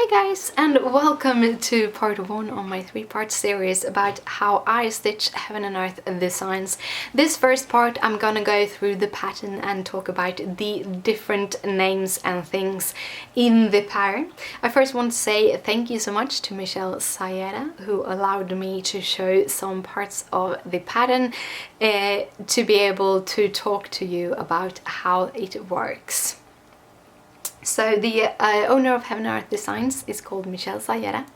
Hi guys, and welcome to part 1 of my 3-part series about how I stitch Heaven and Earth designs. This first part I'm gonna go through the pattern and talk about the different names and things in the pattern. I first want to say thank you so much to Michelle Sayeda, who allowed me to show some parts of the pattern to be able to talk to you about how it works. So the owner of Heaven and Earth Designs is called Michelle Sayeda.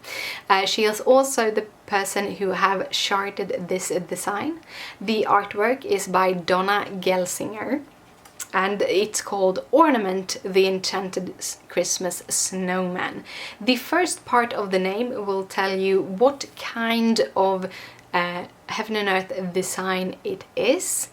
She is also the person who have charted this design. The artwork is by Donna Gelsinger and it's called Ornament the Enchanted Christmas Snowman. The first part of the name will tell you what kind of Heaven and Earth design it is.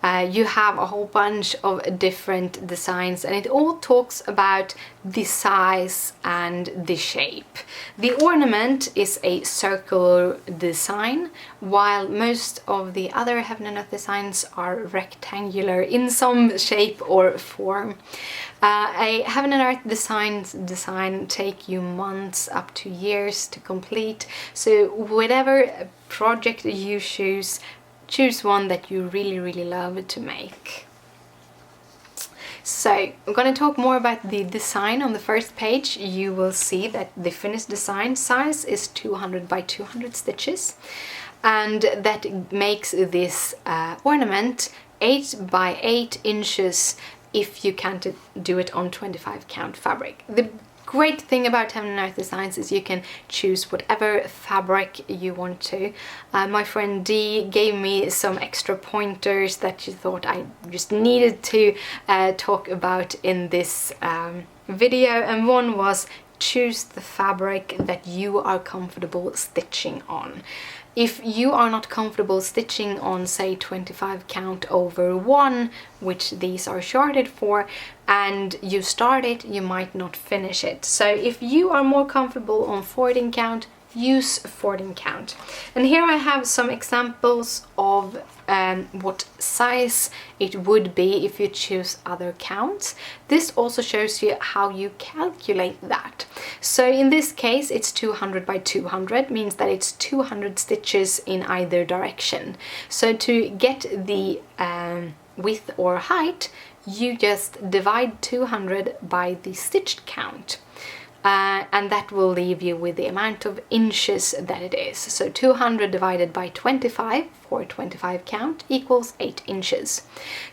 You have a whole bunch of different designs and it all talks about the size and the shape. The ornament is a circular design, while most of the other Heaven and Earth designs are rectangular in some shape or form. A Heaven and Earth design take you months up to years to complete, so whatever project you choose one that you really love to make. So I'm going to talk more about the design. On the first page you will see that the finished design size is 200 by 200 stitches, and that makes this ornament 8 by 8 inches if you can't do it on 25 count fabric. The great thing about Heaven and Earth Designs is you can choose whatever fabric you want to. My friend Dee gave me some extra pointers that she thought I just needed to talk about in this video, and one was choose the fabric that you are comfortable stitching on. If you are not comfortable stitching on, say, 25 count over 1, which these are charted for, and you start it, you might not finish it. So if you are more comfortable on 14 count, use 14 count. And here I have some examples of what size it would be if you choose other counts. This also shows you how you calculate that. So in this case it's 200 by 200, means that it's 200 stitches in either direction. So to get the width or height, you just divide 200 by the stitched count. And that will leave you with the amount of inches that it is. So 200 divided by 25 for 25 count equals 8 inches.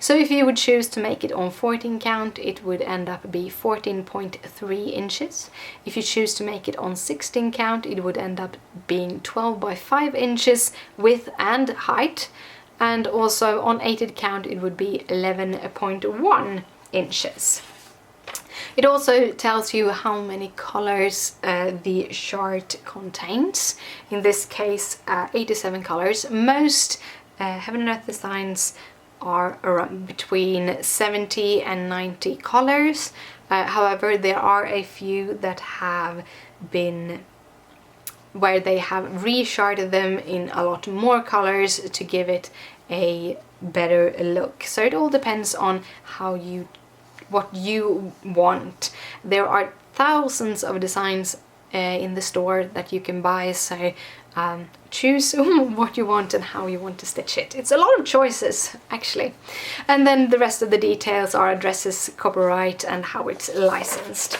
So if you would choose to make it on 14 count, it would end up be 14.3 inches. If you choose to make it on 16 count, it would end up being 12 by 5 inches width and height. And also on 8 count it would be 11.1 inches. It also tells you how many colors the chart contains. In this case 87 colors. Most Heaven and Earth designs are around between 70 and 90 colors. However, there are a few that have been where they have recharted them in a lot more colors to give it a better look. So it all depends on what you want. There are thousands of designs in the store that you can buy, so choose what you want and how you want to stitch it. It's a lot of choices actually. And then the rest of the details are addresses, copyright and how it's licensed.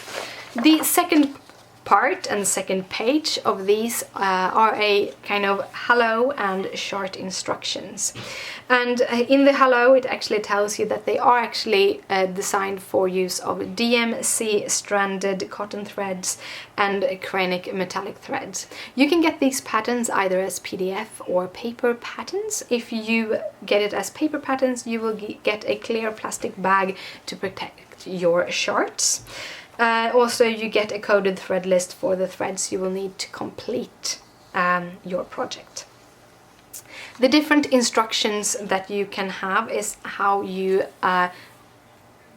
The second part and second page of these are a kind of hello and short instructions, and in the hello it actually tells you that they are actually designed for use of DMC stranded cotton threads and acrylic metallic threads. You can get these patterns either as PDF or paper patterns. If you get it as paper patterns, you will get a clear plastic bag to protect your charts. Also you get a coded thread list for the threads you will need to complete your project. The different instructions that you can have is how you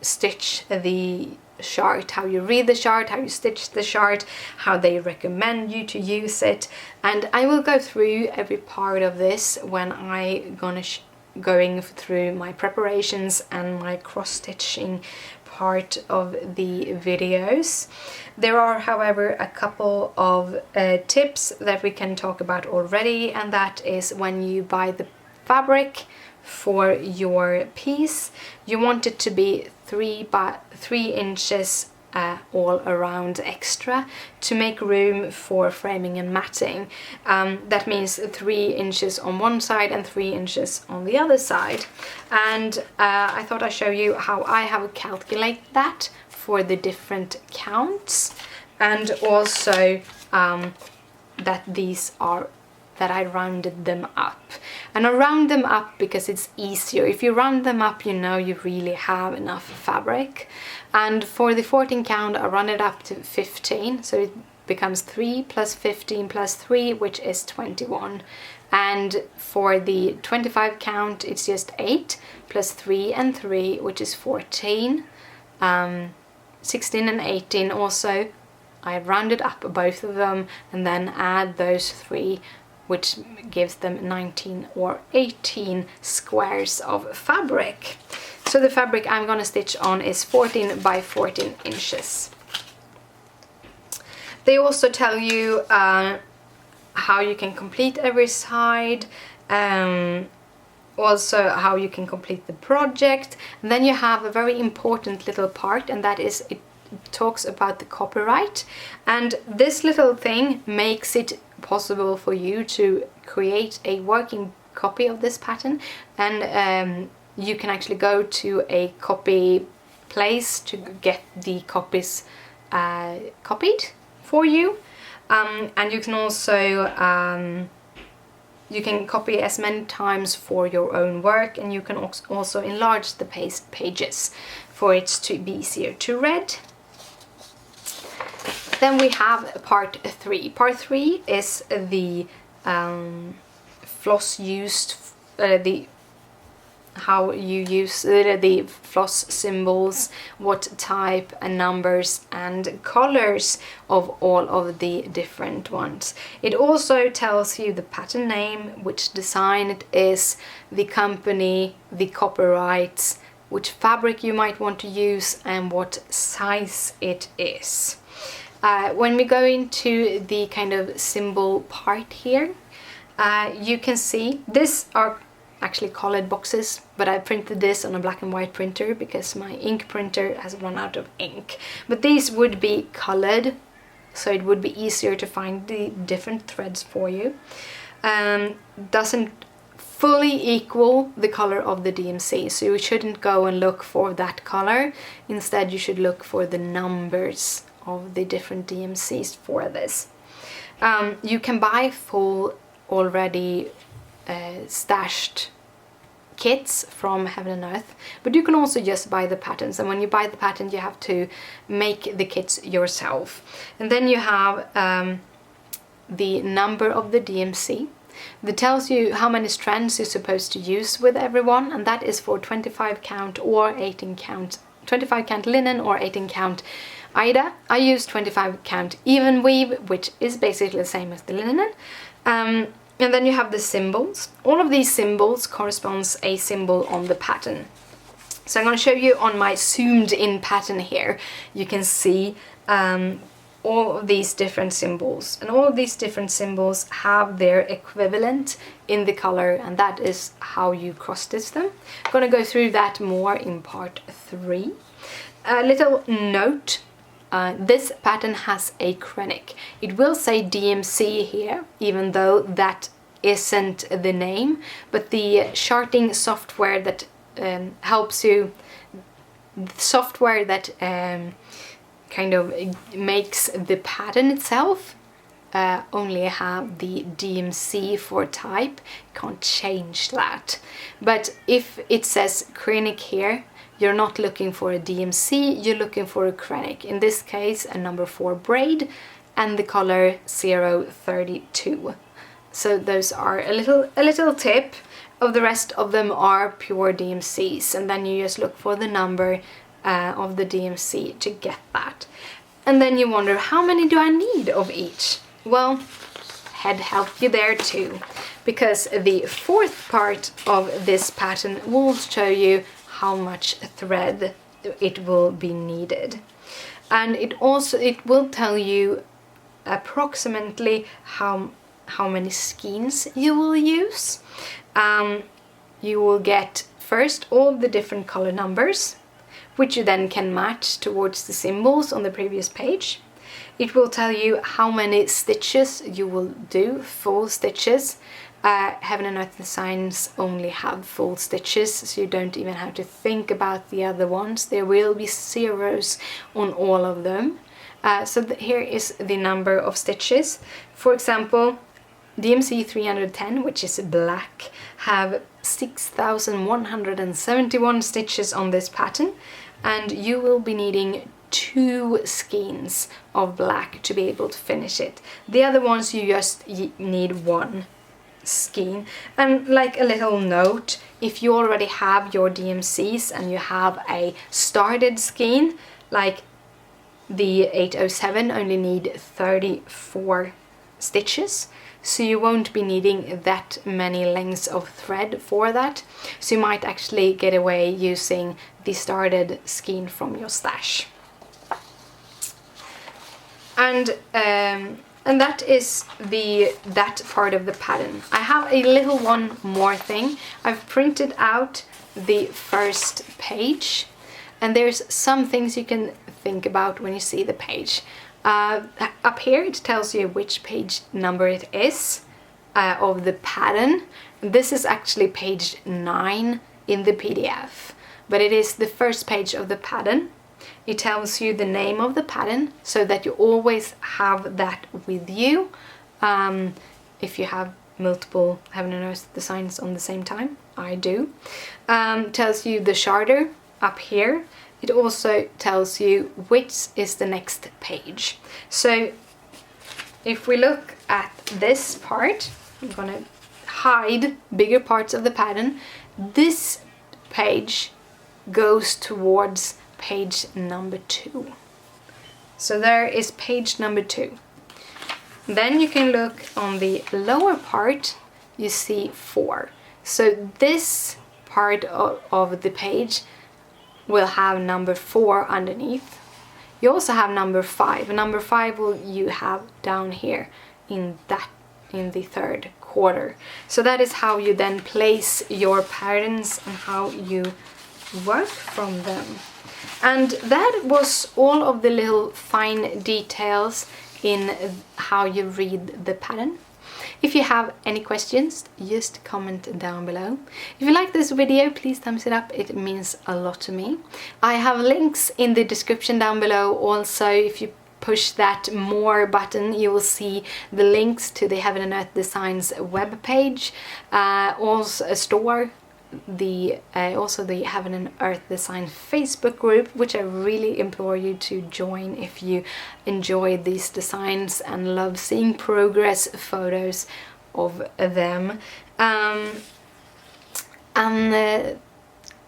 stitch the chart, how you read the chart, how you stitch the chart, how they recommend you to use it, and I will go through every part of this when going through my preparations and my cross-stitching part of the videos. There are, however, a couple of tips that we can talk about already, and that is when you buy the fabric for your piece, you want it to be 3 inches all around extra to make room for framing and matting. That means 3 inches on one side and 3 inches on the other side. And I thought I'd show you how I have calculated that for the different counts, and also that I rounded them up. And I round them up because it's easier. If you round them up, you know you really have enough fabric. And for the 14 count, I round it up to 15, so it becomes 3 plus 15 plus 3, which is 21. And for the 25 count, it's just 8 plus 3 and 3, which is 14. 16 and 18 also, I rounded up both of them and then add those 3, which gives them 19 or 18 squares of fabric. So the fabric I'm gonna stitch on is 14 by 14 inches. They also tell you how you can complete every side, also how you can complete the project. And then you have a very important little part, and that is it talks about the copyright. And this little thing makes it possible for you to create a working copy of this pattern, and you can actually go to a copy place to get the copies copied for you, and you can also you can copy as many times for your own work, and you can also enlarge the pages for it to be easier to read. Then we have part 3. Part 3 is the floss used, how you use the floss symbols, what type and numbers and colors of all of the different ones. It also tells you the pattern name, which design it is, the company, the copyrights, which fabric you might want to use, and what size it is. When we go into the kind of symbol part here, you can see this are actually colored boxes, but I printed this on a black and white printer because my ink printer has run out of ink. But these would be colored, so it would be easier to find the different threads for you. Doesn't fully equal the color of the DMC, so you shouldn't go and look for that color. Instead, you should look for the numbers of the different DMCs for this. You can buy full already stashed kits from Heaven and Earth, but you can also just buy the patterns, and when you buy the pattern you have to make the kits yourself. And then you have the number of the DMC that tells you how many strands you're supposed to use with everyone, and that is for 25 count or 18 count, 25 count linen or 18 count HAED. I use 25 count even weave, which is basically the same as the linen. And then you have the symbols. All of these symbols corresponds a symbol on the pattern. So I'm going to show you on my zoomed in pattern here. You can see all of these different symbols, and all of these different symbols have their equivalent in the color, and that is how you cross stitch them. I'm going to go through that more in part 3. A little note. This pattern has a krennic. It will say DMC here, even though that isn't the name, but the charting software that helps you, the software that kind of makes the pattern itself, only have the DMC for type. Can't change that. But if it says krennic here, you're not looking for a DMC, you're looking for a krennic. In this case, a number 4 braid and the color 032. So those are a little tip. Of the rest of them are pure DMCs, and then you just look for the number of the DMC to get that. And then you wonder, how many do I need of each? Well, HAED helped you there too, because the 4th part of this pattern will show you how much thread it will be needed. And it will tell you approximately how many skeins you will use. You will get first all the different color numbers, which you then can match towards the symbols on the previous page. It will tell you how many stitches you will do, full stitches. Heaven and Earth Designs only have full stitches, so you don't even have to think about the other ones. There will be zeros on all of them. So here is the number of stitches. For example, DMC 310, which is black, have 6,171 stitches on this pattern, and you will be needing 2 skeins of black to be able to finish it. The other ones you just need 1 skein. And like a little note, if you already have your DMCs and you have a started skein, like the 807 only need 34 stitches, so you won't be needing that many lengths of thread for that. So you might actually get away using the started skein from your stash. And that is that part of the pattern. I have a little one more thing. I've printed out the first page, and there's some things you can think about when you see the page. Up here it tells you which page number it is of the pattern. This is actually page 9 in the PDF, but it is the first page of the pattern. It tells you the name of the pattern so that you always have that with you. If you have multiple Heaven and Earth Designs on the same time, I do. Tells you the charter up here. It also tells you which is the next page. So if we look at this part, I'm gonna hide bigger parts of the pattern. This page goes towards page number 2. So there is page number 2. Then you can look on the lower part, you see 4. So this part of the page will have number 4 underneath. You also have number 5. Number 5 you have down here in the third quarter. So that is how you then place your patterns and how you work from them. And that was all of the little fine details in how you read the pattern. If you have any questions, just comment down below. If you like this video, please thumbs it up, it means a lot to me. I have links in the description down below. Also, if you push that more button, you will see the links to the Heaven and Earth Designs webpage, also a store, also the Heaven and Earth Design Facebook group, which I really implore you to join if you enjoy these designs and love seeing progress photos of them.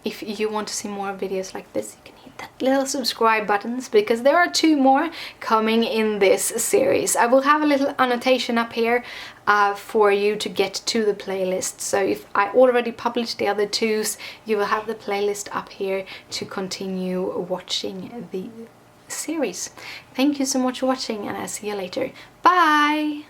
If you want to see more videos like this, you can hit that little subscribe buttons, because there are 2 more coming in this series. I will have a little annotation up here for you to get to the playlist. So if I already published the other 2s, you will have the playlist up here to continue watching the series. Thank you so much for watching, and I'll see you later. Bye!